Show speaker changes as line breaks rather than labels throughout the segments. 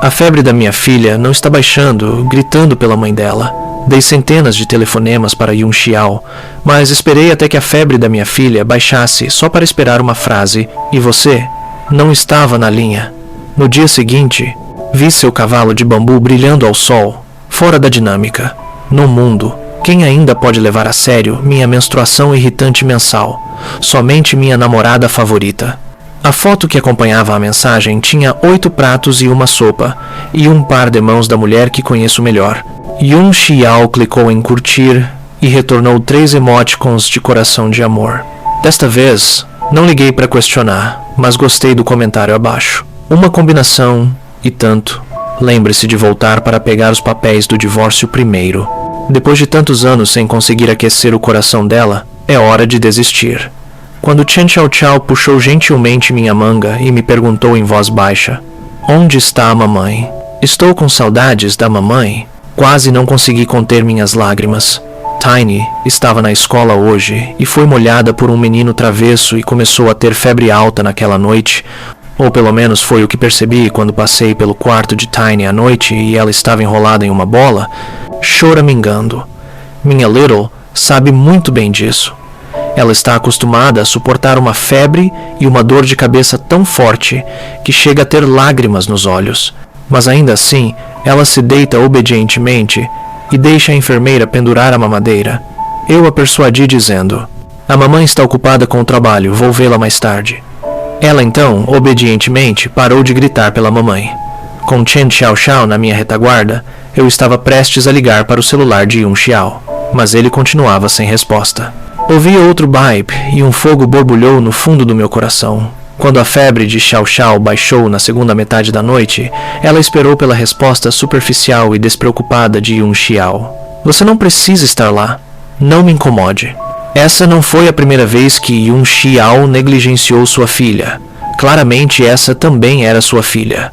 A febre da minha filha não está baixando, gritando pela mãe dela. Dei centenas de telefonemas para Yun Xiao, mas esperei até que a febre da minha filha baixasse só para esperar uma frase, e você não estava na linha. No dia seguinte, vi seu cavalo de bambu brilhando ao sol, fora da dinâmica. No mundo, quem ainda pode levar a sério minha menstruação irritante mensal? Somente minha namorada favorita. A foto que acompanhava a mensagem tinha 8 pratos e uma sopa, e um par de mãos da mulher que conheço melhor. Yun Xiao clicou em curtir e retornou 3 emoticons de coração de amor. Desta vez, não liguei para questionar, mas gostei do comentário abaixo. Uma combinação e tanto. Lembre-se de voltar para pegar os papéis do divórcio primeiro. Depois de tantos anos sem conseguir aquecer o coração dela, é hora de desistir. Quando Chen Xiaoqiao puxou gentilmente minha manga e me perguntou em voz baixa: "Onde está a mamãe? Estou com saudades da mamãe." Quase não consegui conter minhas lágrimas. Tiny estava na escola hoje e foi molhada por um menino travesso e começou a ter febre alta naquela noite, ou pelo menos foi o que percebi quando passei pelo quarto de Tiny à noite e ela estava enrolada em uma bola, choramingando. Minha Little sabe muito bem disso. Ela está acostumada a suportar uma febre e uma dor de cabeça tão forte que chega a ter lágrimas nos olhos. Mas ainda assim, ela se deita obedientemente e deixa a enfermeira pendurar a mamadeira. Eu a persuadi dizendo: "A mamãe está ocupada com o trabalho, vou vê-la mais tarde." Ela então, obedientemente, parou de gritar pela mamãe. Com Chen Xiaoxiao na minha retaguarda, eu estava prestes a ligar para o celular de Yun Xiao, mas ele continuava sem resposta. Ouvi outro bip e um fogo borbulhou no fundo do meu coração. Quando a febre de Xiaoxiao baixou na segunda metade da noite, ela esperou pela resposta superficial e despreocupada de Yun Xiao. "Você não precisa estar lá. Não me incomode." Essa não foi a primeira vez que Yun Xiao negligenciou sua filha. Claramente essa também era sua filha.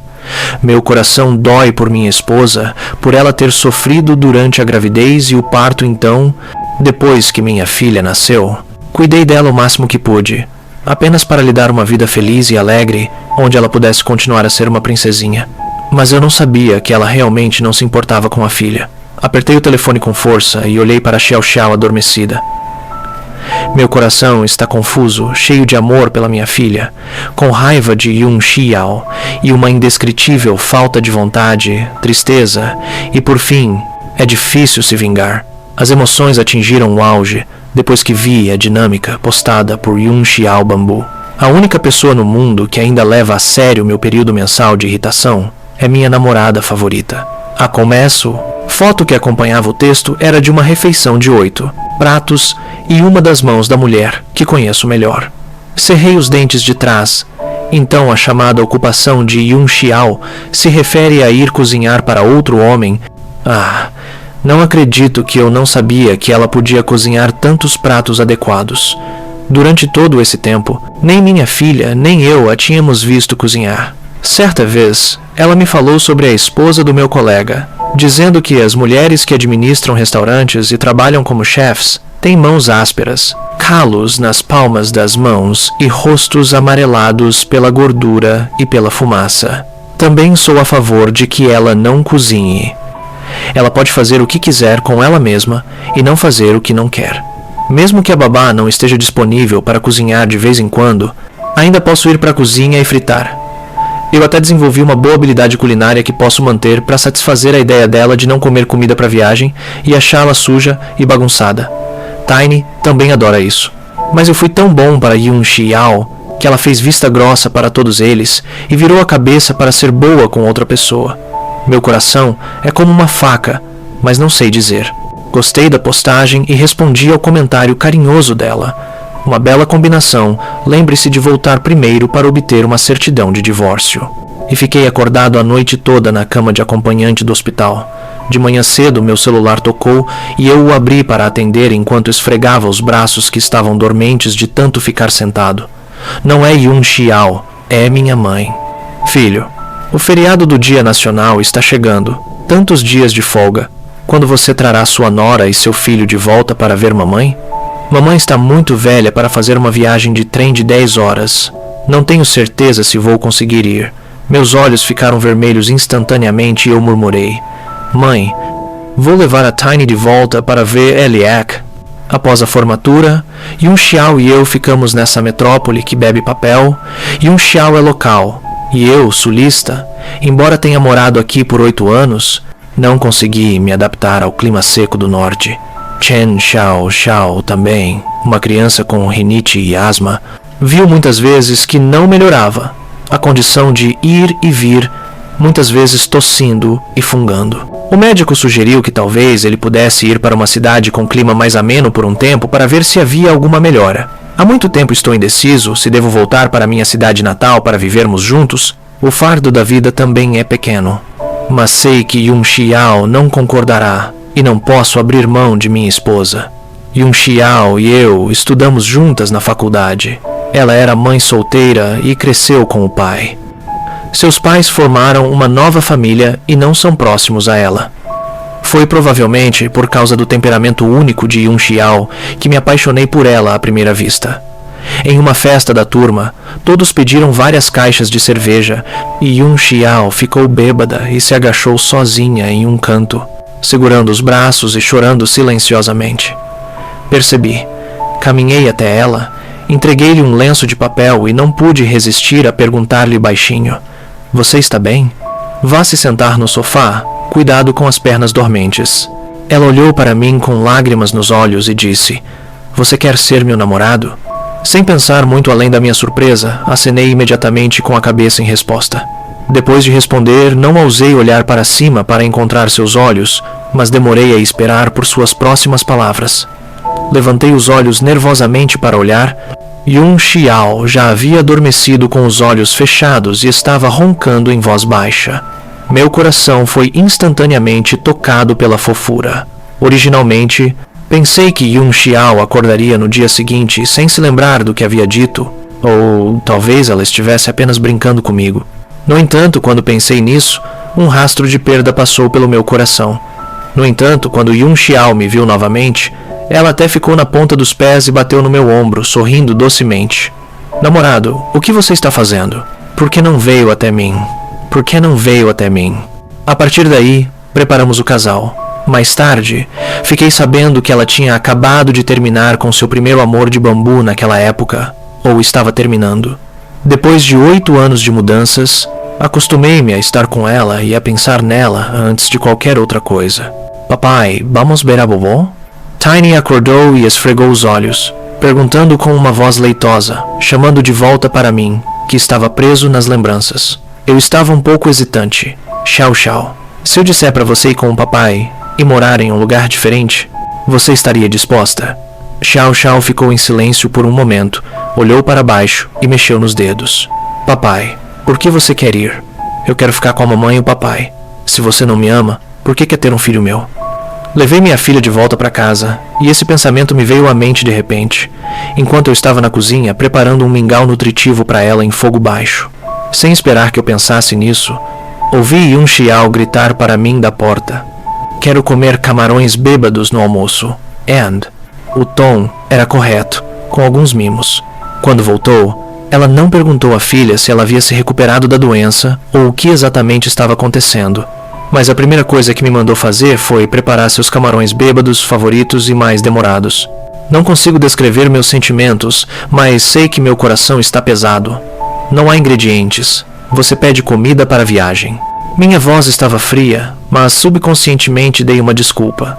Meu coração dói por minha esposa, por ela ter sofrido durante a gravidez e o parto então, depois que minha filha nasceu. Cuidei dela o máximo que pude, apenas para lhe dar uma vida feliz e alegre, onde ela pudesse continuar a ser uma princesinha. Mas eu não sabia que ela realmente não se importava com a filha. Apertei o telefone com força e olhei para Xiaoxiao adormecida. Meu coração está confuso, cheio de amor pela minha filha, com raiva de Yun Xiao e uma indescritível falta de vontade, tristeza e, por fim, é difícil se vingar. As emoções atingiram o auge depois que vi a dinâmica postada por Yun Xiao Bambu. A única pessoa no mundo que ainda leva a sério meu período mensal de irritação é minha namorada favorita. A começo, foto que acompanhava o texto era de uma refeição de 8 pratos e uma das mãos da mulher que conheço melhor. Cerrei os dentes de trás. Então a chamada ocupação de Yun Xiao se refere a ir cozinhar para outro homem. Não acredito que eu não sabia que ela podia cozinhar tantos pratos adequados. Durante todo esse tempo, nem minha filha nem eu a tínhamos visto cozinhar. Certa vez, ela me falou sobre a esposa do meu colega, dizendo que as mulheres que administram restaurantes e trabalham como chefs têm mãos ásperas, calos nas palmas das mãos e rostos amarelados pela gordura e pela fumaça. Também sou a favor de que ela não cozinhe. Ela pode fazer o que quiser com ela mesma e não fazer o que não quer. Mesmo que a babá não esteja disponível para cozinhar de vez em quando, ainda posso ir para a cozinha e fritar. Eu até desenvolvi uma boa habilidade culinária que posso manter para satisfazer a ideia dela de não comer comida para viagem e achá-la suja e bagunçada. Tiny também adora isso. Mas eu fui tão bom para Yun Xiao que ela fez vista grossa para todos eles e virou a cabeça para ser boa com outra pessoa. Meu coração é como uma faca, mas não sei dizer. Gostei da postagem e respondi ao comentário carinhoso dela. Uma bela combinação, lembre-se de voltar primeiro para obter uma certidão de divórcio. E fiquei acordado a noite toda na cama de acompanhante do hospital. De manhã cedo meu celular tocou e eu o abri para atender enquanto esfregava os braços que estavam dormentes de tanto ficar sentado. Não é Yun Xiao, é minha mãe. Filho, o feriado do Dia Nacional está chegando. Tantos dias de folga. Quando você trará sua nora e seu filho de volta para ver mamãe? Mamãe está muito velha para fazer uma viagem de trem de 10 horas. Não tenho certeza se vou conseguir ir. Meus olhos ficaram vermelhos instantaneamente e eu murmurei: Mãe, vou levar a Tiny de volta para ver Eliak. Após a formatura, Yun Xiao e eu ficamos nessa metrópole que bebe papel. Yun Xiao é local, e eu, sulista, embora tenha morado aqui por 8 anos, não consegui me adaptar ao clima seco do norte. Chen Xiao também, uma criança com rinite e asma, viu muitas vezes que não melhorava, a condição de ir e vir, muitas vezes tossindo e fungando. O médico sugeriu que talvez ele pudesse ir para uma cidade com clima mais ameno por um tempo para ver se havia alguma melhora. Há muito tempo estou indeciso se devo voltar para minha cidade natal para vivermos juntos. O fardo da vida também é pequeno. Mas sei que Yun Xiao não concordará e não posso abrir mão de minha esposa. Yun Xiao e eu estudamos juntas na faculdade. Ela era mãe solteira e cresceu com o pai. Seus pais formaram uma nova família e não são próximos a ela. Foi provavelmente por causa do temperamento único de Yun Xiao que me apaixonei por ela à primeira vista. Em uma festa da turma, todos pediram várias caixas de cerveja e Yun Xiao ficou bêbada e se agachou sozinha em um canto, segurando os braços e chorando silenciosamente. Percebi. Caminhei até ela, entreguei-lhe um lenço de papel e não pude resistir a perguntar-lhe baixinho: Você está bem? Vá se sentar no sofá, cuidado com as pernas dormentes. Ela olhou para mim com lágrimas nos olhos e disse: Você quer ser meu namorado? Sem pensar muito além da minha surpresa, acenei imediatamente com a cabeça em resposta. Depois de responder, não ousei olhar para cima para encontrar seus olhos, mas demorei a esperar por suas próximas palavras. Levantei os olhos nervosamente para olhar. Yun Xiao já havia adormecido com os olhos fechados e estava roncando em voz baixa. Meu coração foi instantaneamente tocado pela fofura. Originalmente, pensei que Yun Xiao acordaria no dia seguinte sem se lembrar do que havia dito, ou talvez ela estivesse apenas brincando comigo. No entanto, quando pensei nisso, um rastro de perda passou pelo meu coração. No entanto, quando Yun Xiao me viu novamente, ela até ficou na ponta dos pés e bateu no meu ombro, sorrindo docemente. Namorado, o que você está fazendo? Por que não veio até mim? Por que não veio até mim? A partir daí, preparamos o casal. Mais tarde, fiquei sabendo que ela tinha acabado de terminar com seu primeiro amor de bambu naquela época, ou estava terminando. Depois de 8 anos de mudanças, acostumei-me a estar com ela e a pensar nela antes de qualquer outra coisa. Papai, vamos ver a vovó? Tiny acordou e esfregou os olhos, perguntando com uma voz leitosa, chamando de volta para mim, que estava preso nas lembranças. Eu estava um pouco hesitante. Xiao, se eu disser para você ir com o papai e morar em um lugar diferente, você estaria disposta? Xiao ficou em silêncio por um momento, olhou para baixo e mexeu nos dedos. Papai, por que você quer ir? Eu quero ficar com a mamãe e o papai. Se você não me ama, por que quer ter um filho meu? Levei minha filha de volta para casa, e esse pensamento me veio à mente de repente, enquanto eu estava na cozinha preparando um mingau nutritivo para ela em fogo baixo. Sem esperar que eu pensasse nisso, ouvi Yun Xiao gritar para mim da porta: Quero comer camarões bêbados no almoço. And o tom era correto, com alguns mimos. Quando voltou, ela não perguntou à filha se ela havia se recuperado da doença ou o que exatamente estava acontecendo. Mas a primeira coisa que me mandou fazer foi preparar seus camarões bêbados favoritos e mais demorados. Não consigo descrever meus sentimentos, mas sei que meu coração está pesado. Não há ingredientes. Você pede comida para a viagem. Minha voz estava fria, mas subconscientemente dei uma desculpa.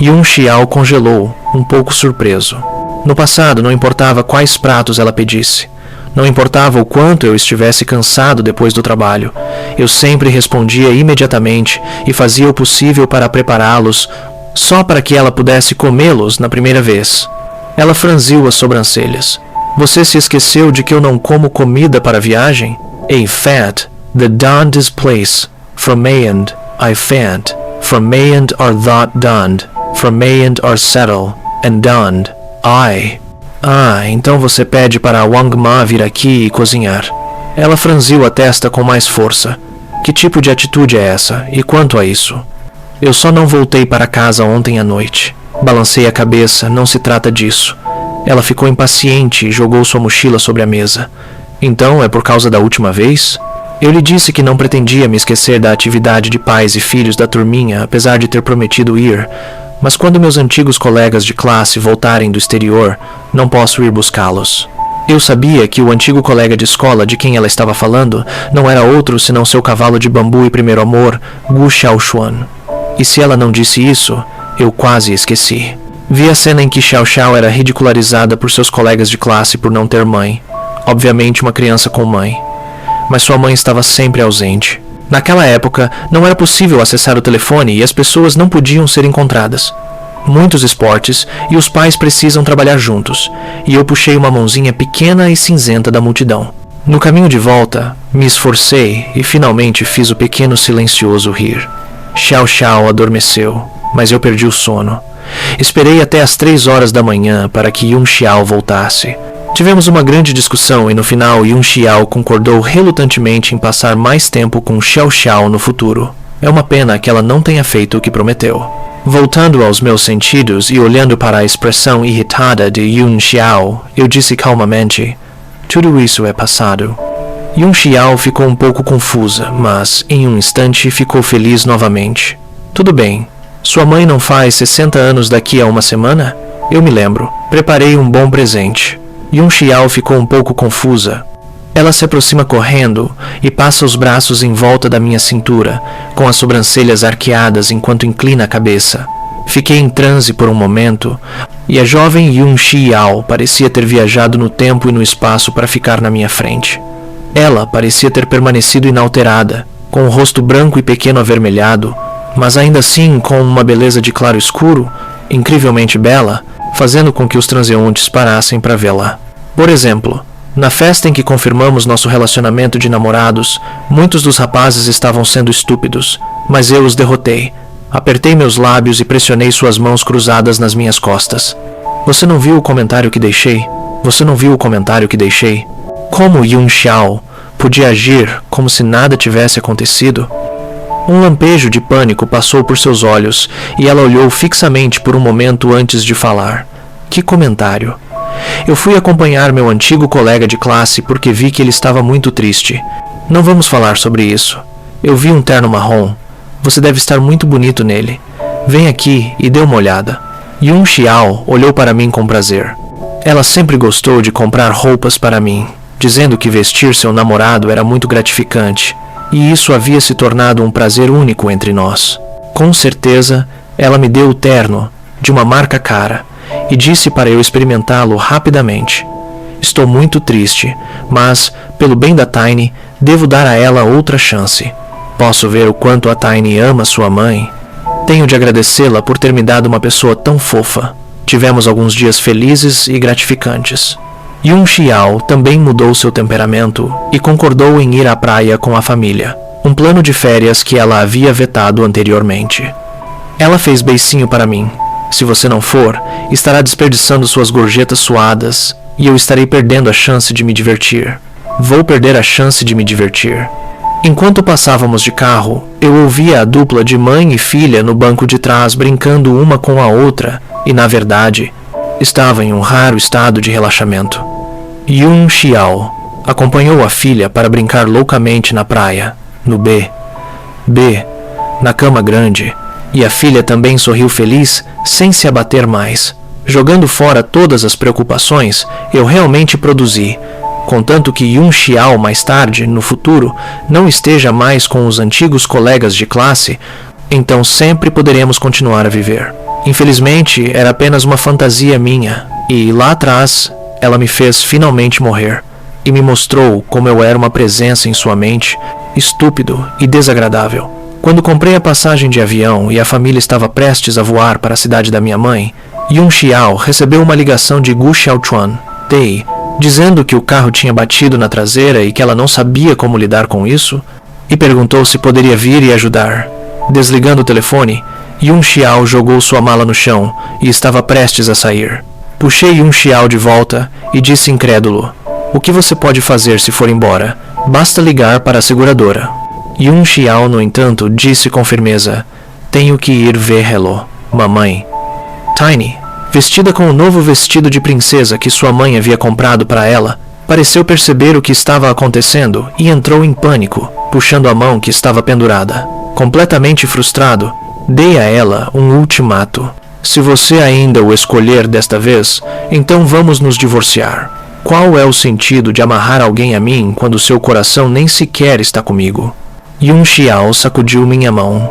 Yun Xiao congelou, um pouco surpreso. No passado, não importava quais pratos ela pedisse. Não importava o quanto eu estivesse cansado depois do trabalho, eu sempre respondia imediatamente e fazia o possível para prepará-los, só para que ela pudesse comê-los na primeira vez. Ela franziu as sobrancelhas. Você se esqueceu de que eu não como comida para a viagem? A fat, the donned is place. From mayend, I fant. From mayend are thought donned. From mayend are settle, and donned, I. Então você pede para a Wang Ma vir aqui e cozinhar. Ela franziu a testa com mais força. Que tipo de atitude é essa? E quanto a isso? Eu só não voltei para casa ontem à noite. Balancei a cabeça, não se trata disso. Ela ficou impaciente e jogou sua mochila sobre a mesa. Então é por causa da última vez? Eu lhe disse que não pretendia me esquecer da atividade de pais e filhos da turminha, apesar de ter prometido ir, mas quando meus antigos colegas de classe voltarem do exterior, não posso ir buscá-los. Eu sabia que o antigo colega de escola de quem ela estava falando não era outro senão seu cavalo de bambu e primeiro amor, Gu Xiaoshuan. E se ela não disse isso, eu quase esqueci. Vi a cena em que Xiao Xiao era ridicularizada por seus colegas de classe por não ter mãe. Obviamente uma criança com mãe. Mas sua mãe estava sempre ausente. Naquela época, não era possível acessar o telefone e as pessoas não podiam ser encontradas. Muitos esportes e os pais precisam trabalhar juntos, e eu puxei uma mãozinha pequena e cinzenta da multidão. No caminho de volta, me esforcei e finalmente fiz o pequeno silencioso rir. Xiao Xiao adormeceu, mas eu perdi o sono. Esperei até as 3 horas da manhã para que Yun Xiao voltasse. Tivemos uma grande discussão e no final Yun Xiao concordou relutantemente em passar mais tempo com Xiao Xiao no futuro. É uma pena que ela não tenha feito o que prometeu. Voltando aos meus sentidos e olhando para a expressão irritada de Yun Xiao, eu disse calmamente: tudo isso é passado. Yun Xiao ficou um pouco confusa, mas em um instante ficou feliz novamente. Tudo bem. Sua mãe não faz 60 anos daqui a uma semana? Eu me lembro. Preparei um bom presente. Yun Xiao ficou um pouco confusa. Ela se aproxima correndo e passa os braços em volta da minha cintura, com as sobrancelhas arqueadas enquanto inclina a cabeça. Fiquei em transe por um momento, e a jovem Yun Xiao parecia ter viajado no tempo e no espaço para ficar na minha frente. Ela parecia ter permanecido inalterada, com o rosto branco e pequeno avermelhado, mas ainda assim com uma beleza de claro escuro, incrivelmente bela, fazendo com que os transeuntes parassem para vê-la. Por exemplo, na festa em que confirmamos nosso relacionamento de namorados, muitos dos rapazes estavam sendo estúpidos, mas eu os derrotei. Apertei meus lábios e pressionei suas mãos cruzadas nas minhas costas. Você não viu o comentário que deixei? Você não viu o comentário que deixei? Como Yun Xiao podia agir como se nada tivesse acontecido? Um lampejo de pânico passou por seus olhos e ela olhou fixamente por um momento antes de falar. Que comentário? Eu fui acompanhar meu antigo colega de classe porque vi que ele estava muito triste. Não vamos falar sobre isso. Eu vi um terno marrom. Você deve estar muito bonito nele. Vem aqui e dê uma olhada. Yun Xiao olhou para mim com prazer. Ela sempre gostou de comprar roupas para mim, dizendo que vestir seu namorado era muito gratificante, e isso havia se tornado um prazer único entre nós. Com certeza, ela me deu o terno, de uma marca cara, e disse para eu experimentá-lo rapidamente. Estou muito triste, mas, pelo bem da Tiny, devo dar a ela outra chance. Posso ver o quanto a Tiny ama sua mãe. Tenho de agradecê-la por ter me dado uma pessoa tão fofa. Tivemos alguns dias felizes e gratificantes. Yun Xiao também mudou seu temperamento e concordou em ir à praia com a família, um plano de férias que ela havia vetado anteriormente. Ela fez beicinho para mim. Se você não for, estará desperdiçando suas gorjetas suadas e eu estarei perdendo a chance de me divertir. Vou perder a chance de me divertir. Enquanto passávamos de carro, eu ouvia a dupla de mãe e filha no banco de trás brincando uma com a outra e, na verdade, estava em um raro estado de relaxamento. Yun Xiao acompanhou a filha para brincar loucamente na praia, no B, na cama grande, e a filha também sorriu feliz sem se abater mais. Jogando fora todas as preocupações, eu realmente produzi, contanto que Yun Xiao mais tarde, no futuro, não esteja mais com os antigos colegas de classe, então sempre poderemos continuar a viver. Infelizmente, era apenas uma fantasia minha, e lá atrás, ela me fez finalmente morrer, e me mostrou como eu era uma presença em sua mente, estúpido e desagradável. Quando comprei a passagem de avião e a família estava prestes a voar para a cidade da minha mãe, Yun Xiao recebeu uma ligação de Gu Xiaochuan, TI, dizendo que o carro tinha batido na traseira e que ela não sabia como lidar com isso, e perguntou se poderia vir e ajudar. Desligando o telefone, Yun Xiao jogou sua mala no chão e estava prestes a sair. Puxei Yun Xiao de volta e disse incrédulo: "O que você pode fazer se for embora? Basta ligar para a seguradora." Yun Xiao, no entanto, disse com firmeza: "Tenho que ir ver Hello, mamãe." Tiny, vestida com o novo vestido de princesa que sua mãe havia comprado para ela, Pareceu perceber o que estava acontecendo e entrou em pânico, puxando a mão que estava pendurada. Completamente frustrado, dei a ela um ultimato. Se você ainda o escolher desta vez, então vamos nos divorciar. Qual é o sentido de amarrar alguém a mim quando seu coração nem sequer está comigo? Yun Xiao sacudiu minha mão.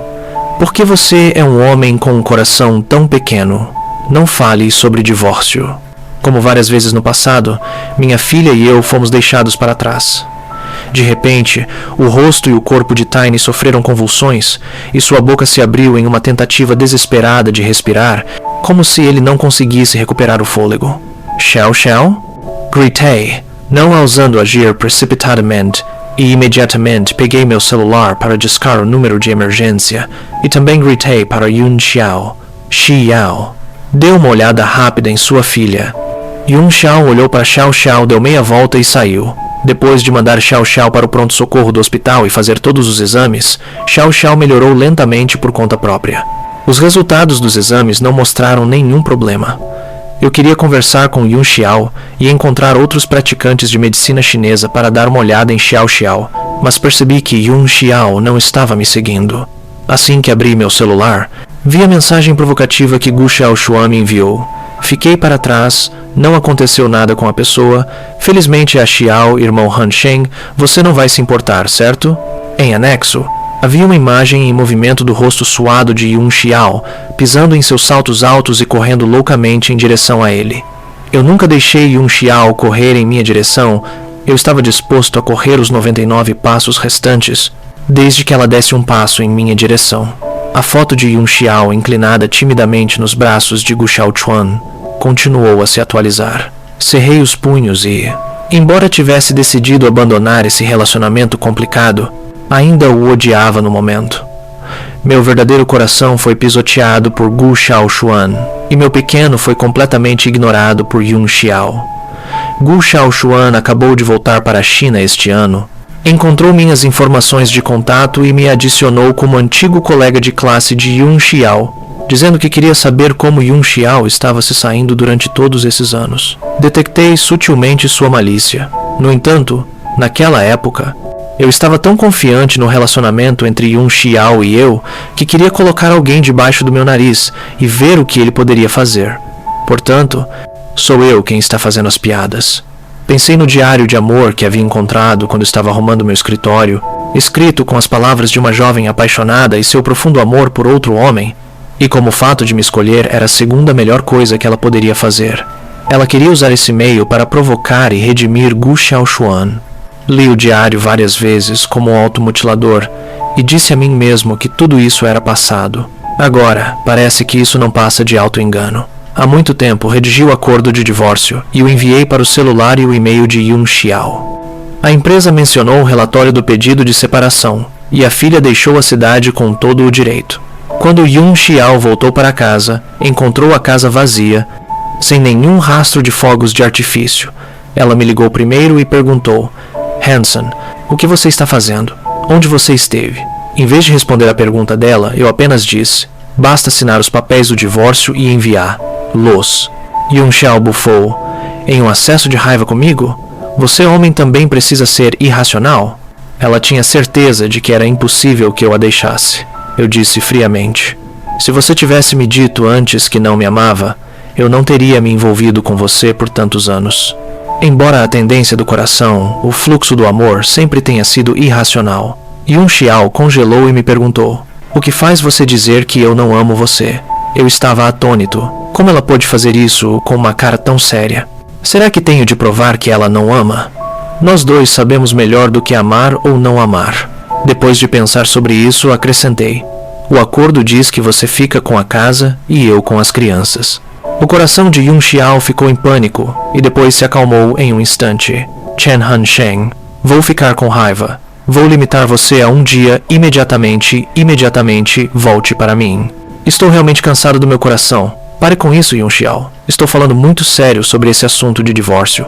Por que você é um homem com um coração tão pequeno? Não fale sobre divórcio. Como várias vezes no passado, minha filha e eu fomos deixados para trás. De repente, o rosto e o corpo de Tiny sofreram convulsões e sua boca se abriu em uma tentativa desesperada de respirar, como se ele não conseguisse recuperar o fôlego. Xiao Xiao? Gritei, não ousando agir precipitadamente, e imediatamente peguei meu celular para discar o número de emergência e também gritei para Yun Xiao. Xiao. Deu uma olhada rápida em sua filha. Yun Xiao olhou para Xiao Xiao, deu meia volta e saiu. Depois de mandar Xiao Xiao para o pronto-socorro do hospital e fazer todos os exames, Xiao Xiao melhorou lentamente por conta própria. Os resultados dos exames não mostraram nenhum problema. Eu queria conversar com Yun Xiao e encontrar outros praticantes de medicina chinesa para dar uma olhada em Xiao Xiao, mas percebi que Yun Xiao não estava me seguindo. Assim que abri meu celular, vi a mensagem provocativa que Gu Xiaoshuan me enviou. Fiquei para trás, não aconteceu nada com a pessoa. Felizmente a Xiao, irmão Han Sheng, você não vai se importar, certo? Em anexo, havia uma imagem em movimento do rosto suado de Yun Xiao, pisando em seus saltos altos e correndo loucamente em direção a ele. Eu nunca deixei Yun Xiao correr em minha direção, eu estava disposto a correr os 99 passos restantes, desde que ela desse um passo em minha direção. A foto de Yun Xiao inclinada timidamente nos braços de Gu Xiaochuan continuou a se atualizar. Cerrei os punhos e, embora tivesse decidido abandonar esse relacionamento complicado, ainda o odiava no momento. Meu verdadeiro coração foi pisoteado por Gu Xiaoshuan e meu pequeno foi completamente ignorado por Yun Xiao. Gu Xiaoshuan acabou de voltar para a China este ano. Encontrou minhas informações de contato e me adicionou como antigo colega de classe de Yun Xiao, dizendo que queria saber como Yun Xiao estava se saindo durante todos esses anos. Detectei sutilmente sua malícia. No entanto, naquela época, eu estava tão confiante no relacionamento entre Yun Xiao e eu que queria colocar alguém debaixo do meu nariz e ver o que ele poderia fazer. Portanto, sou eu quem está fazendo as piadas. Pensei no diário de amor que havia encontrado quando estava arrumando meu escritório, escrito com as palavras de uma jovem apaixonada e seu profundo amor por outro homem, e como o fato de me escolher era a segunda melhor coisa que ela poderia fazer. Ela queria usar esse meio para provocar e redimir Gu Xiaoshuan. Li o diário várias vezes como um automutilador e disse a mim mesmo que tudo isso era passado. Agora, parece que isso não passa de auto-engano. Há muito tempo redigi o acordo de divórcio e o enviei para o celular e o e-mail de Yun Xiao. A empresa mencionou o relatório do pedido de separação e a filha deixou a cidade com todo o direito. Quando Yun Xiao voltou para casa, encontrou a casa vazia, sem nenhum rastro de fogos de artifício. Ela me ligou primeiro e perguntou: Hanson, o que você está fazendo? Onde você esteve? Em vez de responder a pergunta dela, eu apenas disse: basta assinar os papéis do divórcio e enviar. Los. Yun Xiao bufou. Em um acesso de raiva comigo? Você, homem, também precisa ser irracional? Ela tinha certeza de que era impossível que eu a deixasse. Eu disse friamente: se você tivesse me dito antes que não me amava, eu não teria me envolvido com você por tantos anos. Embora a tendência do coração, o fluxo do amor, sempre tenha sido irracional. Yun Xiao congelou e me perguntou: o que faz você dizer que eu não amo você? Eu estava atônito. Como ela pôde fazer isso com uma cara tão séria? Será que tenho de provar que ela não ama? Nós dois sabemos melhor do que amar ou não amar. Depois de pensar sobre isso, acrescentei: o acordo diz que você fica com a casa e eu com as crianças. O coração de Yun Xiao ficou em pânico e depois se acalmou em um instante. Chen Han Sheng, vou ficar com raiva. Vou limitar você a um dia imediatamente, volte para mim. Estou realmente cansado do meu coração. Pare com isso, Yun Xiao. Estou falando muito sério sobre esse assunto de divórcio.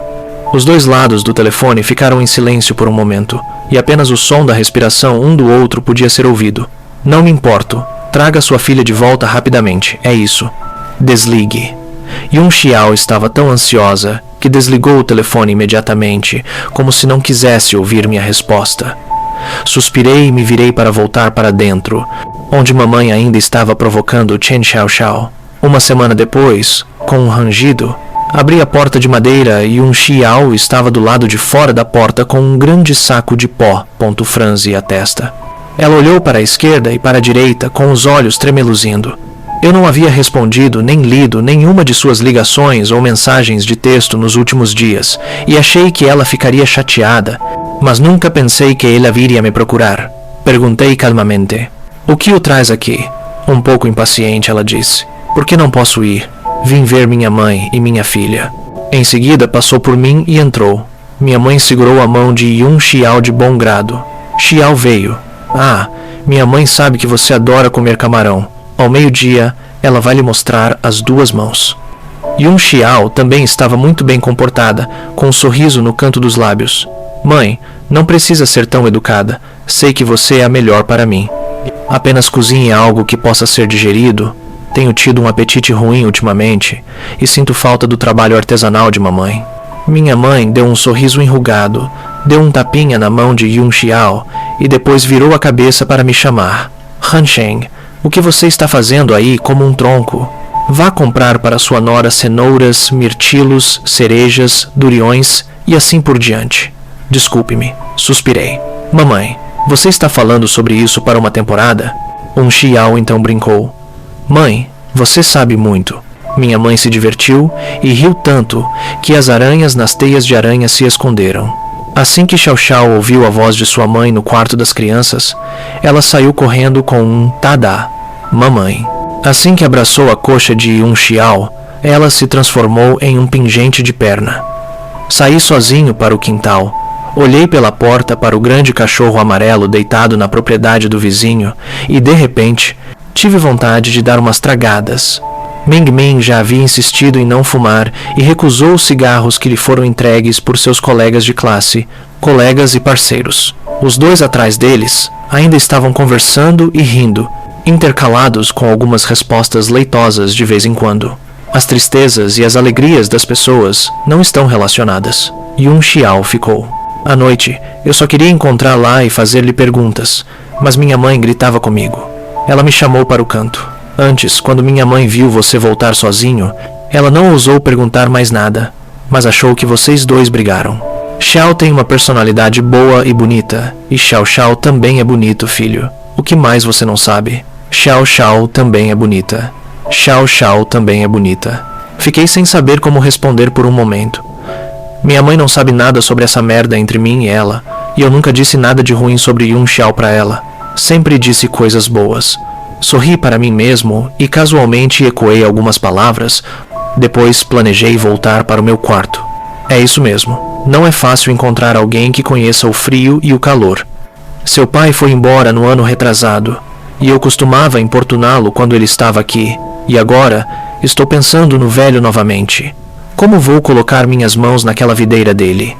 Os dois lados do telefone ficaram em silêncio por um momento, e apenas o som da respiração um do outro podia ser ouvido. Não me importo. Traga sua filha de volta rapidamente. É isso. Desligue. Yun Xiao estava tão ansiosa que que desligou o telefone imediatamente, como se não quisesse ouvir minha resposta. Suspirei e me virei para voltar para dentro, onde mamãe ainda estava provocando Chen Xiaoxiao. Uma semana depois, com um rangido, abri a porta de madeira e um Xiao estava do lado de fora da porta com um grande saco de pó, franze a testa. Ela olhou para a esquerda e para a direita com os olhos tremeluzindo. Eu não havia respondido nem lido nenhuma de suas ligações ou mensagens de texto nos últimos dias, e achei que ela ficaria chateada, mas nunca pensei que ela viria me procurar. Perguntei calmamente: "O que o traz aqui?" Um pouco impaciente, ela disse: "Por que não posso ir? Vim ver minha mãe e minha filha." Em seguida passou por mim e entrou. Minha mãe segurou a mão de Yun Xiao de bom grado. Xiao veio. "Ah, minha mãe sabe que você adora comer camarão. Ao meio-dia, ela vai lhe mostrar as 2 mãos." Yun Xiao também estava muito bem comportada, com um sorriso no canto dos lábios. "Mãe, não precisa ser tão educada. Sei que você é a melhor para mim. Apenas cozinhe algo que possa ser digerido. Tenho tido um apetite ruim ultimamente e sinto falta do trabalho artesanal de mamãe." Minha mãe deu um sorriso enrugado, deu um tapinha na mão de Yun Xiao e depois virou a cabeça para me chamar. "Han Sheng, o que você está fazendo aí como um tronco? Vá comprar para sua nora cenouras, mirtilos, cerejas, duriões e assim por diante." "Desculpe-me", suspirei. "Mamãe, você está falando sobre isso para uma temporada?" Um Xiao então brincou. "Mãe, você sabe muito." Minha mãe se divertiu e riu tanto que as aranhas nas teias de aranha se esconderam. Assim que Xiaoxiao ouviu a voz de sua mãe no quarto das crianças, ela saiu correndo com um "Tada, mamãe." Assim que abraçou a coxa de Yun Xiao, ela se transformou em um pingente de perna. Saí sozinho para o quintal. Olhei pela porta para o grande cachorro amarelo deitado na propriedade do vizinho e, de repente, tive vontade de dar umas tragadas. Ming Ming já havia insistido em não fumar e recusou os cigarros que lhe foram entregues por seus colegas de classe, colegas e parceiros. Os 2 atrás deles ainda estavam conversando e rindo, intercalados com algumas respostas leitosas de vez em quando. As tristezas e as alegrias das pessoas não estão relacionadas. Yun Xiao ficou. À noite, eu só queria encontrar lá e fazer-lhe perguntas, mas minha mãe gritava comigo. Ela me chamou para o canto. Antes, quando minha mãe viu você voltar sozinho, ela não ousou perguntar mais nada, mas achou que vocês 2 brigaram. Xiao tem uma personalidade boa e bonita, e Xiaoxiao também é bonito, filho. O que mais você não sabe? Xiaoxiao também é bonita. Xiaoxiao também é bonita. Fiquei sem saber como responder por um momento. Minha mãe não sabe nada sobre essa merda entre mim e ela, e eu nunca disse nada de ruim sobre Yun Xiao para ela. Sempre disse coisas boas. Sorri para mim mesmo e casualmente ecoei algumas palavras. Depois planejei voltar para o meu quarto. É isso mesmo. Não é fácil encontrar alguém que conheça o frio e o calor. Seu pai foi embora no ano retrasado, e eu costumava importuná-lo quando ele estava aqui, e agora estou pensando no velho novamente. Como vou colocar minhas mãos naquela videira dele?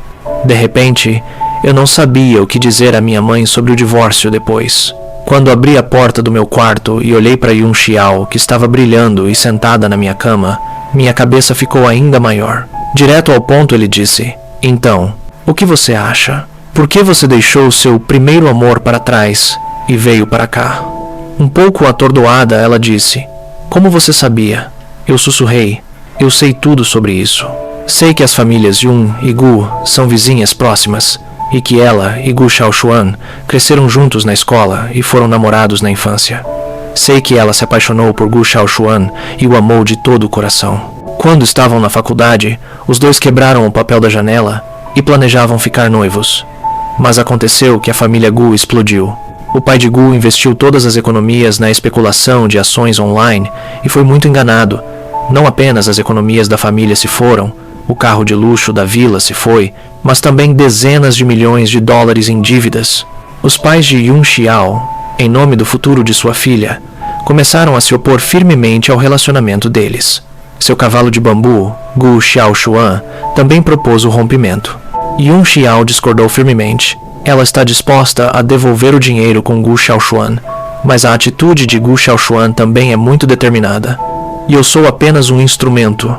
De repente, eu não sabia o que dizer à minha mãe sobre o divórcio depois. Quando abri a porta do meu quarto e olhei para Yun Xiao, que estava brilhando e sentada na minha cama, minha cabeça ficou ainda maior. Direto ao ponto ele disse: "Então, o que você acha? Por que você deixou seu primeiro amor para trás e veio para cá?" Um pouco atordoada, ela disse: "Como você sabia?" Eu sussurrei: "Eu sei tudo sobre isso. Sei que as famílias Yun e Gu são vizinhas próximas, e que ela e Gu Xiaoshuan cresceram juntos na escola e foram namorados na infância. Sei que ela se apaixonou por Gu Xiaoshuan e o amou de todo o coração. Quando estavam na faculdade, os 2 quebraram o papel da janela e planejavam ficar noivos. Mas aconteceu que a família Gu explodiu. O pai de Gu investiu todas as economias na especulação de ações online e foi muito enganado. Não apenas as economias da família se foram, o carro de luxo da vila se foi, mas também dezenas de milhões de dólares em dívidas. Os pais de Yun Xiao, em nome do futuro de sua filha, começaram a se opor firmemente ao relacionamento deles. Seu cavalo de bambu, Gu Xiaoshuan, também propôs o rompimento. Yun Xiao discordou firmemente. Ela está disposta a devolver o dinheiro com Gu Xiaoshuan, mas a atitude de Gu Xiaoshuan também é muito determinada. E eu sou apenas um instrumento.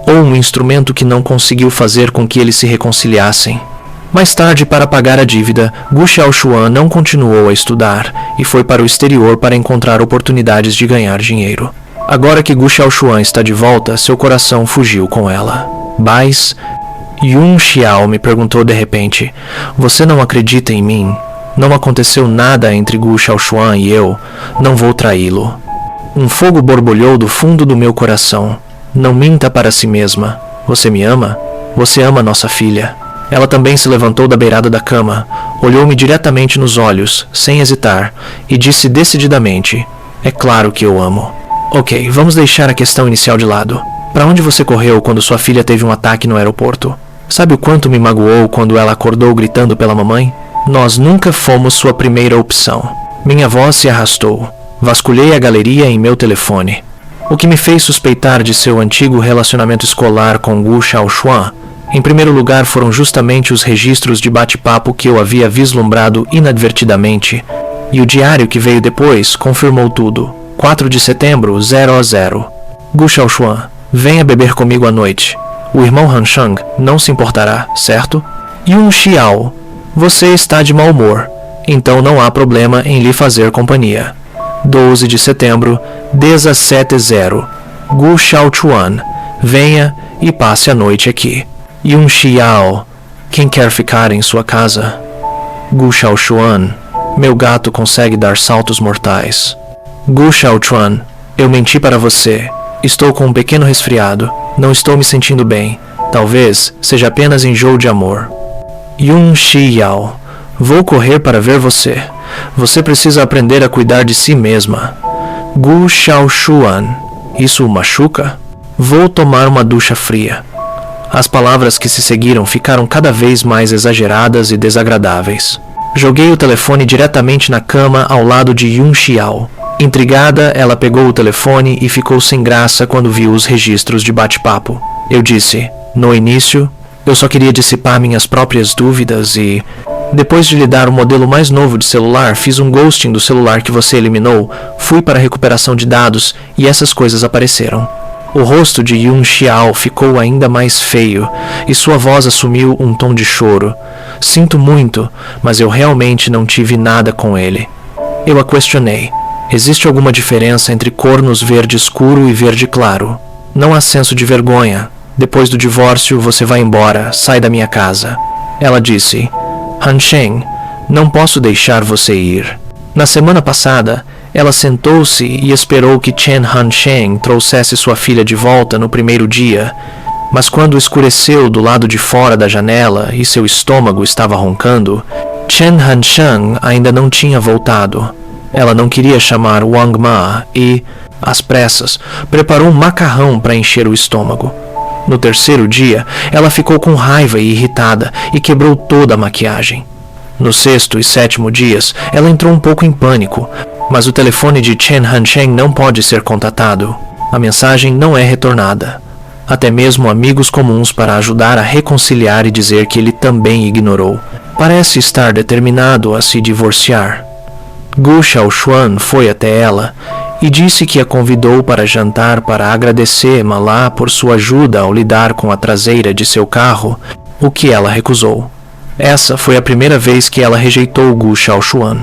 ou um instrumento que não conseguiu fazer com que eles se reconciliassem. Mais tarde, para pagar a dívida, Gu Xiaoshuan não continuou a estudar e foi para o exterior para encontrar oportunidades de ganhar dinheiro. Agora que Gu Xiaoshuan está de volta, seu coração fugiu com ela. Mas Yun Xiao me perguntou de repente: "Você não acredita em mim? Não aconteceu nada entre Gu Xiaoshuan e eu. Não vou traí-lo." Um fogo borbulhou do fundo do meu coração. Não minta para si mesma. Você me ama? Você ama nossa filha. Ela também se levantou da beirada da cama, olhou-me diretamente nos olhos, sem hesitar, e disse decididamente: "É claro que eu amo." Ok, vamos deixar a questão inicial de lado. Para onde você correu quando sua filha teve um ataque no aeroporto? Sabe o quanto me magoou quando ela acordou gritando pela mamãe? Nós nunca fomos sua primeira opção. Minha voz se arrastou. Vasculhei a galeria em meu telefone. O que me fez suspeitar de seu antigo relacionamento escolar com Gu Xiaoshuan, em primeiro lugar, foram justamente os registros de bate-papo que eu havia vislumbrado inadvertidamente, e o diário que veio depois confirmou tudo. 4 de setembro, 00. Gu Xiaoshuan, venha beber comigo à noite. O irmão Han Shang não se importará, certo? Yun Xiao, você está de mau humor, então não há problema em lhe fazer companhia. 12 de setembro, 17:00. Gu Xiaochuan, venha e passe a noite aqui. Yun Xiao, quem quer ficar em sua casa? Gu Xiaochuan, meu gato consegue dar saltos mortais. Gu Xiaochuan, eu menti para você. Estou com um pequeno resfriado. Não estou me sentindo bem. Talvez seja apenas enjoo de amor. Yun Xiao, vou correr para ver você. Você precisa aprender a cuidar de si mesma. Gu Xiaoshuan, isso o machuca? Vou tomar uma ducha fria. As palavras que se seguiram ficaram cada vez mais exageradas e desagradáveis. Joguei o telefone diretamente na cama ao lado de Yun Xiao. Intrigada, ela pegou o telefone e ficou sem graça quando viu os registros de bate-papo. Eu disse: "No início, eu só queria dissipar minhas próprias dúvidas e, depois de lhe dar o modelo mais novo de celular, fiz um ghosting do celular que você eliminou, fui para a recuperação de dados e essas coisas apareceram." O rosto de Yun Xiao ficou ainda mais feio e sua voz assumiu um tom de choro. "Sinto muito, mas eu realmente não tive nada com ele." Eu a questionei. "Existe alguma diferença entre cornos verde escuro e verde claro? Não há senso de vergonha. Depois do divórcio, você vai embora, sai da minha casa." Ela disse: "Han Sheng, não posso deixar você ir." Na semana passada, ela sentou-se e esperou que Chen Han Sheng trouxesse sua filha de volta no primeiro dia, mas quando escureceu do lado de fora da janela e seu estômago estava roncando, Chen Han Sheng ainda não tinha voltado. Ela não queria chamar Wang Ma e, às pressas, preparou um macarrão para encher o estômago. No terceiro dia, ela ficou com raiva e irritada e quebrou toda a maquiagem. No sexto e sétimo dias, ela entrou um pouco em pânico, mas o telefone de Chen Han Sheng não pode ser contatado. A mensagem não é retornada. Até mesmo amigos comuns para ajudar a reconciliar e dizer que ele também ignorou. Parece estar determinado a se divorciar. Gu Xiaoshuan foi até ela e disse que a convidou para jantar para agradecer Malá por sua ajuda ao lidar com a traseira de seu carro, o que ela recusou. Essa foi a primeira vez que ela rejeitou Gu Xiaoshuan.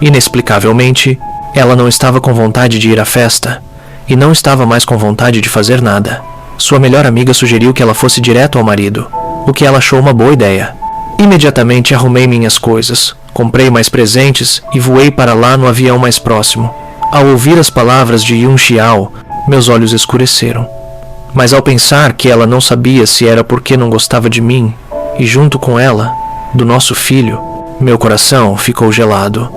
Inexplicavelmente, ela não estava com vontade de ir à festa e não estava mais com vontade de fazer nada. Sua melhor amiga sugeriu que ela fosse direto ao marido, o que ela achou uma boa ideia. Imediatamente arrumei minhas coisas, comprei mais presentes e voei para lá no avião mais próximo. Ao ouvir as palavras de Yun Xiao, meus olhos escureceram. Mas ao pensar que ela não sabia se era porque não gostava de mim, e junto com ela, do nosso filho, meu coração ficou gelado.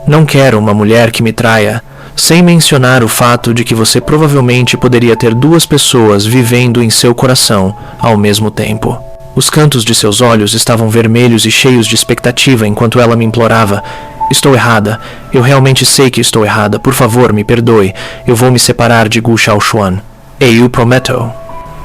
Não quero uma mulher que me traia, sem mencionar o fato de que você provavelmente poderia ter duas pessoas vivendo em seu coração ao mesmo tempo. Os cantos de seus olhos estavam vermelhos e cheios de expectativa enquanto ela me implorava: "Estou errada. Eu realmente sei que estou errada. Por favor, me perdoe. Eu vou me separar de Gu Xiaoshuan. E eu prometo."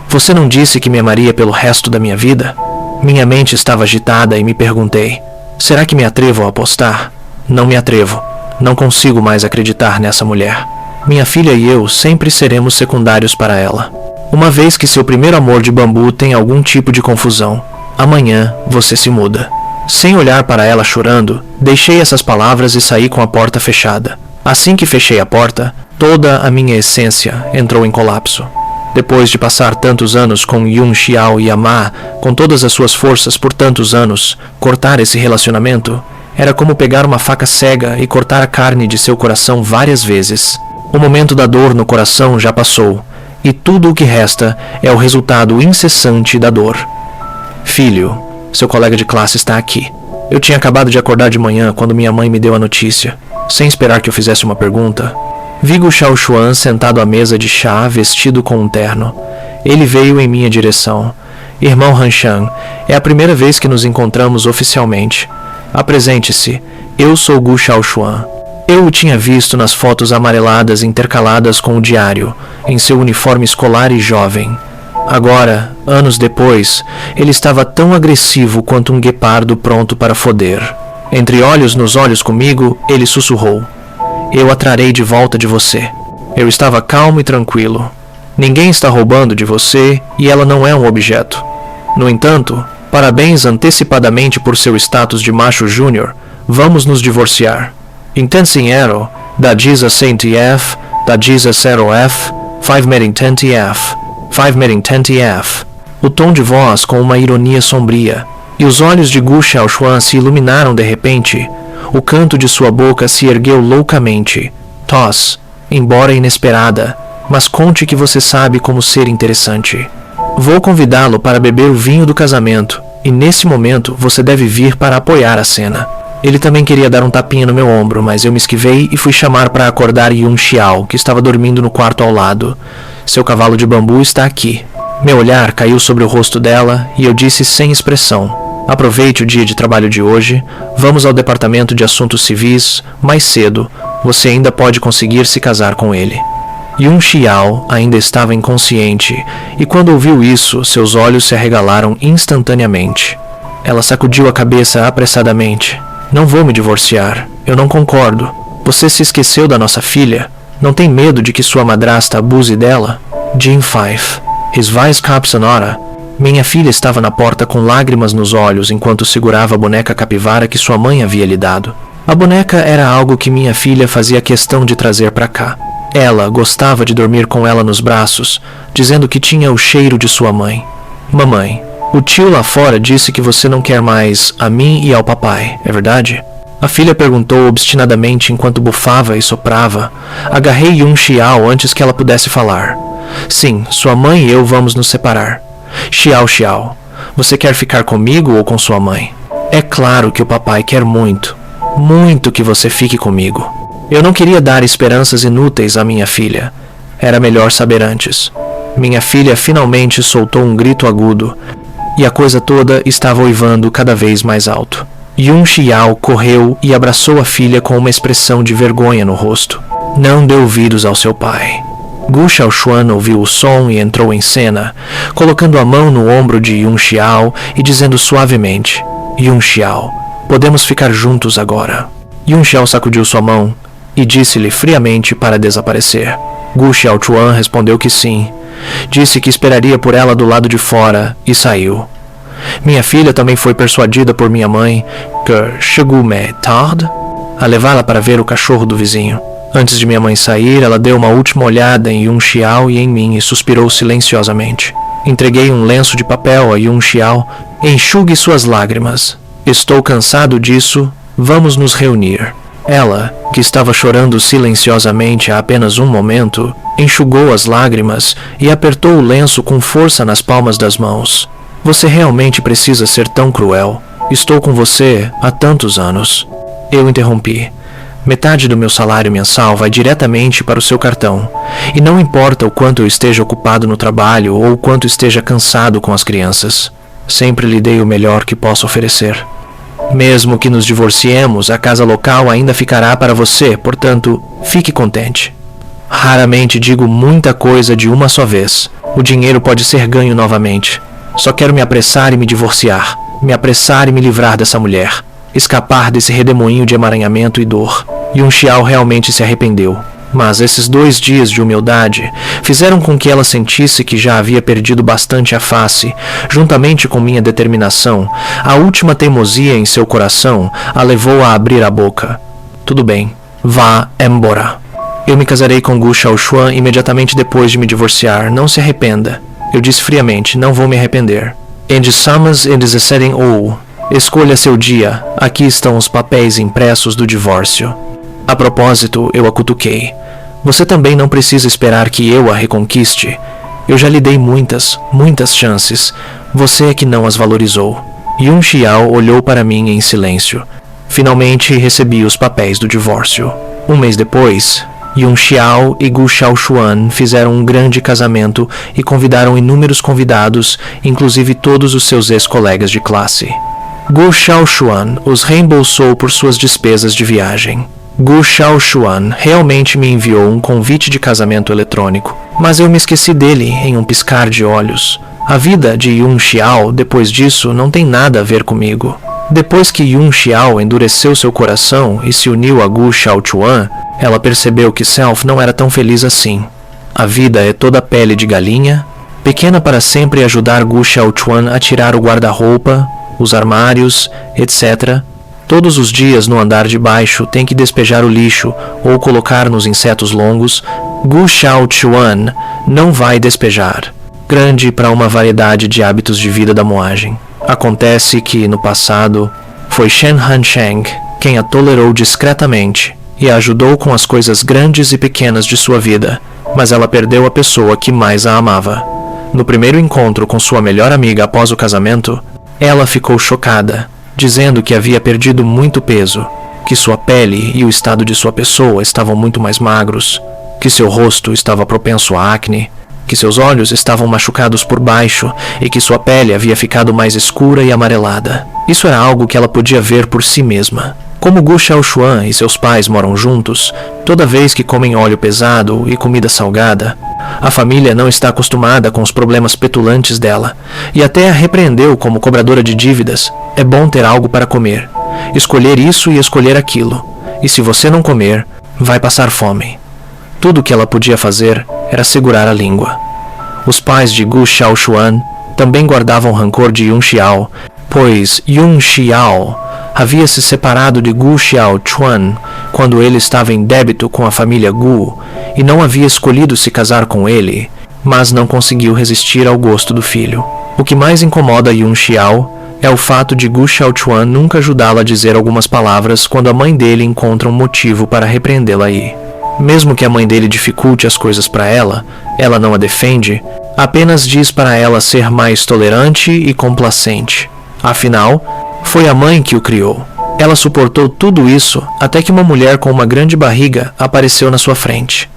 "Você não disse que me amaria pelo resto da minha vida?" Minha mente estava agitada e me perguntei: será que me atrevo a apostar? Não me atrevo. Não consigo mais acreditar nessa mulher. Minha filha e eu sempre seremos secundários para ela. Uma vez que seu primeiro amor de bambu tem algum tipo de confusão, amanhã você se muda. Sem olhar para ela chorando, deixei essas palavras e saí com a porta fechada. Assim que fechei a porta, toda a minha essência entrou em colapso. Depois de passar tantos anos com Yun Xiao e amar com todas as suas forças por tantos anos, cortar esse relacionamento era como pegar uma faca cega e cortar a carne de seu coração várias vezes. O momento da dor no coração já passou, e tudo o que resta é o resultado incessante da dor. Filho, seu colega de classe está aqui. Eu tinha acabado de acordar de manhã quando minha mãe me deu a notícia. Sem esperar que eu fizesse uma pergunta, vi Gu Xiaoshuan sentado à mesa de chá, vestido com um terno. Ele veio em minha direção. Irmão Hanshan, é a primeira vez que nos encontramos oficialmente. Apresente-se, eu sou Gu Xiaoshuan. Eu o tinha visto nas fotos amareladas intercaladas com o diário, em seu uniforme escolar e jovem. Agora, anos depois, ele estava tão agressivo quanto um guepardo pronto para foder. Entre olhos nos olhos comigo, ele sussurrou: eu a trarei de volta de você. Eu estava calmo e tranquilo. Ninguém está roubando de você e ela não é um objeto. No entanto, parabéns antecipadamente por seu status de macho júnior. Vamos nos divorciar. Intensiero, da Giza Saint F, da Giza 0F, 5 Meeting 10F, 5 Meeting 10F. O tom de voz com uma ironia sombria, e os olhos de Gu Xiaoshuan se iluminaram de repente. O canto de sua boca se ergueu loucamente. Toss, embora inesperada, mas conte que você sabe como ser interessante. Vou convidá-lo para beber o vinho do casamento, e nesse momento você deve vir para apoiar a cena. Ele também queria dar um tapinha no meu ombro, mas eu me esquivei e fui chamar para acordar Yun Xiao, que estava dormindo no quarto ao lado. Seu cavalo de bambu está aqui. Meu olhar caiu sobre o rosto dela e eu disse sem expressão: aproveite o dia de trabalho de hoje, vamos ao departamento de assuntos civis, mais cedo, você ainda pode conseguir se casar com ele. Yun Xiao ainda estava inconsciente, e quando ouviu isso, seus olhos se arregalaram instantaneamente. Ela sacudiu a cabeça apressadamente. Não vou me divorciar. Eu não concordo. Você se esqueceu da nossa filha? Não tem medo de que sua madrasta abuse dela? Jin Fife. His Vice Cap Sonora. Minha filha estava na porta com lágrimas nos olhos enquanto segurava a boneca capivara que sua mãe havia lhe dado. A boneca era algo que minha filha fazia questão de trazer para cá. Ela gostava de dormir com ela nos braços, dizendo que tinha o cheiro de sua mãe. Mamãe, o tio lá fora disse que você não quer mais a mim e ao papai, é verdade? A filha perguntou obstinadamente enquanto bufava e soprava. Agarrei Yun Xiao antes que ela pudesse falar. Sim, sua mãe e eu vamos nos separar. Xiao, você quer ficar comigo ou com sua mãe? É claro que o papai quer muito, muito que você fique comigo. Eu não queria dar esperanças inúteis à minha filha. Era melhor saber antes. Minha filha finalmente soltou um grito agudo, e a coisa toda estava uivando cada vez mais alto. Yun Xiao correu e abraçou a filha com uma expressão de vergonha no rosto. Não dê ouvidos ao seu pai. Gu Xiaoshuan ouviu o som e entrou em cena, colocando a mão no ombro de Yun Xiao e dizendo suavemente: Yun Xiao, podemos ficar juntos agora. Yun Xiao sacudiu sua mão e disse-lhe friamente para desaparecer. Gu Xiaoshuan respondeu que sim. Disse que esperaria por ela do lado de fora e saiu. Minha filha também foi persuadida por minha mãe, que chegou mais tarde, a levá-la para ver o cachorro do vizinho. Antes de minha mãe sair, ela deu uma última olhada em Yun Xiao e em mim e suspirou silenciosamente. Entreguei um lenço de papel a Yun Xiao. Enxugue suas lágrimas. Estou cansado disso. Vamos nos reunir. Ela, que estava chorando silenciosamente há apenas um momento, enxugou as lágrimas e apertou o lenço com força nas palmas das mãos. Você realmente precisa ser tão cruel. Estou com você há tantos anos. Eu interrompi. Metade do meu salário mensal vai diretamente para o seu cartão, e não importa o quanto eu esteja ocupado no trabalho ou o quanto esteja cansado com as crianças. Sempre lhe dei o melhor que posso oferecer. Mesmo que nos divorciemos, a casa local ainda ficará para você, portanto, fique contente. Raramente digo muita coisa de uma só vez. O dinheiro pode ser ganho novamente. Só quero me apressar e me divorciar. Me apressar e me livrar dessa mulher. Escapar desse redemoinho de emaranhamento e dor. Yun Xiao realmente se arrependeu. Mas esses 2 dias de humildade fizeram com que ela sentisse que já havia perdido bastante a face, juntamente com minha determinação. A última teimosia em seu coração a levou a abrir a boca. Tudo bem, vá embora. Eu me casarei com Gu Xiaoshuan imediatamente depois de me divorciar. Não se arrependa. Eu disse friamente, não vou me arrepender. In the summers in the setting all. Escolha seu dia. Aqui estão os papéis impressos do divórcio. A propósito, eu a cutuquei. Você também não precisa esperar que eu a reconquiste. Eu já lhe dei muitas chances. Você é que não as valorizou. Yun Xiao olhou para mim em silêncio. Finalmente recebi os papéis do divórcio. 1 mês depois, Yun Xiao e Gu Xiaoshuan fizeram um grande casamento e convidaram inúmeros convidados, inclusive todos os seus ex-colegas de classe. Gu Xiaoshuan os reembolsou por suas despesas de viagem. Gu Xiaoshuan realmente me enviou um convite de casamento eletrônico, mas eu me esqueci dele em um piscar de olhos. A vida de Yun Xiao, depois disso, não tem nada a ver comigo. Depois que Yun Xiao endureceu seu coração e se uniu a Gu Xiaochuan, ela percebeu que Self não era tão feliz assim. A vida é toda pele de galinha, pequena para sempre ajudar Gu Xiaochuan a tirar o guarda-roupa, os armários, etc. Todos os dias no andar de baixo tem que despejar o lixo ou colocar nos insetos longos. Gu Xiaochuan não vai despejar. Grande para uma variedade de hábitos de vida da moagem. Acontece que, no passado, foi Shen Hansheng quem a tolerou discretamente e a ajudou com as coisas grandes e pequenas de sua vida, mas ela perdeu a pessoa que mais a amava. No primeiro encontro com sua melhor amiga após o casamento, ela ficou chocada, dizendo que havia perdido muito peso, que sua pele e o estado de sua pessoa estavam muito mais magros, que seu rosto estava propenso a acne, que seus olhos estavam machucados por baixo e que sua pele havia ficado mais escura e amarelada. Isso era algo que ela podia ver por si mesma. Como Gu Xiaoshuan e seus pais moram juntos, toda vez que comem óleo pesado e comida salgada, a família não está acostumada com os problemas petulantes dela e até a repreendeu como cobradora de dívidas. É bom ter algo para comer, escolher isso e escolher aquilo, e se você não comer, vai passar fome. Tudo o que ela podia fazer era segurar a língua. Os pais de Gu Xiaoshuan também guardavam rancor de Yun Xiao, pois Yun Xiao havia se separado de Gu Xiaochuan quando ele estava em débito com a família Gu e não havia escolhido se casar com ele, mas não conseguiu resistir ao gosto do filho. O que mais incomoda Yun Xiao é o fato de Gu Xiaochuan nunca ajudá-la a dizer algumas palavras quando a mãe dele encontra um motivo para repreendê-la aí. Mesmo que a mãe dele dificulte as coisas para ela não a defende, apenas diz para ela ser mais tolerante e complacente. Afinal, foi a mãe que o criou. Ela suportou tudo isso até que uma mulher com uma grande barriga apareceu na sua frente.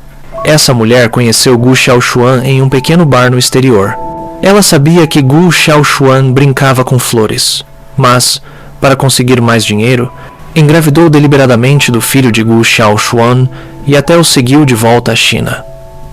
Essa mulher conheceu Gu Xiaoshuan em um pequeno bar no exterior. Ela sabia que Gu Xiaoshuan brincava com flores, mas, para conseguir mais dinheiro, engravidou deliberadamente do filho de Gu Xiaoshuan e até o seguiu de volta à China.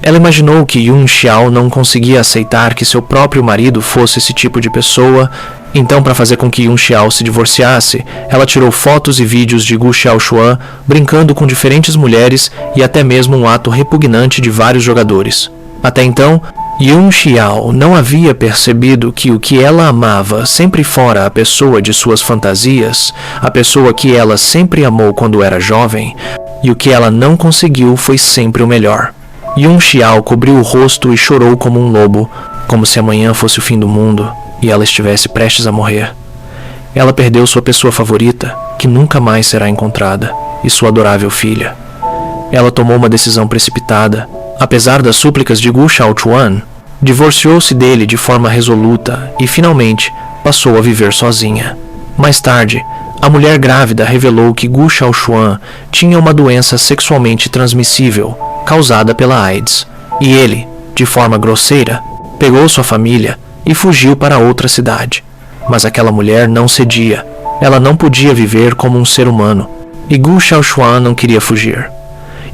Ela imaginou que Yun Xiao não conseguia aceitar que seu próprio marido fosse esse tipo de pessoa, então para fazer com que Yun Xiao se divorciasse, ela tirou fotos e vídeos de Gu Xiaoshuan brincando com diferentes mulheres e até mesmo um ato repugnante de vários jogadores. Até então, Yun Xiao não havia percebido que o que ela amava sempre fora a pessoa de suas fantasias, a pessoa que ela sempre amou quando era jovem, e o que ela não conseguiu foi sempre o melhor. Yun Xiao cobriu o rosto e chorou como um lobo, como se amanhã fosse o fim do mundo e ela estivesse prestes a morrer. Ela perdeu sua pessoa favorita, que nunca mais será encontrada, e sua adorável filha. Ela tomou uma decisão precipitada. Apesar das súplicas de Gu Xiaochuan, divorciou-se dele de forma resoluta e, finalmente, passou a viver sozinha. Mais tarde, a mulher grávida revelou que Gu Xiaoshuan tinha uma doença sexualmente transmissível, causada pela AIDS, e ele, de forma grosseira, pegou sua família e fugiu para outra cidade. Mas aquela mulher não cedia. Ela não podia viver como um ser humano, e Gu Xiaoshuan não queria fugir.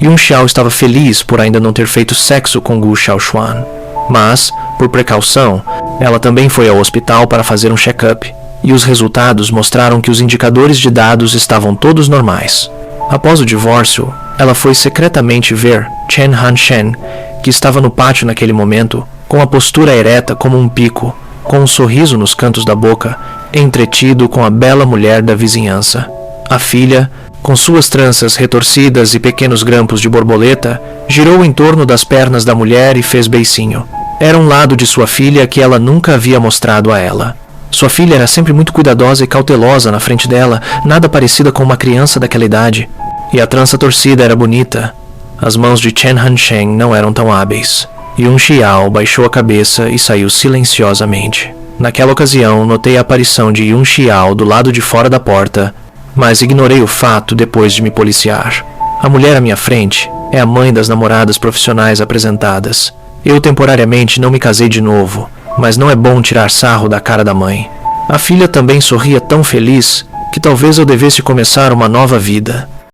Yun Xiao estava feliz por ainda não ter feito sexo com Gu Xiaoshuan, mas, por precaução, ela também foi ao hospital para fazer um check-up, e os resultados mostraram que os indicadores de dados estavam todos normais. Após o divórcio, Ela foi secretamente ver Chen Han-shen, que estava no pátio naquele momento, com a postura ereta como um pico, com um sorriso nos cantos da boca, entretido com a bela mulher da vizinhança. A filha, com suas tranças retorcidas e pequenos grampos de borboleta, girou em torno das pernas da mulher e fez beicinho. Era um lado de sua filha que ela nunca havia mostrado a ela. Sua filha era sempre muito cuidadosa e cautelosa na frente dela, nada parecida com uma criança daquela idade. E a trança torcida era bonita. As mãos de Chen Han-shen não eram tão hábeis. Yun Xiao baixou a cabeça e saiu silenciosamente. Naquela ocasião, notei a aparição de Yun Xiao do lado de fora da porta, mas ignorei o fato depois de me policiar. A mulher à minha frente é a mãe das namoradas profissionais apresentadas. Eu temporariamente não me casei de novo, mas não é bom tirar sarro da cara da mãe. A filha também sorria tão feliz que talvez eu devesse começar uma nova vida.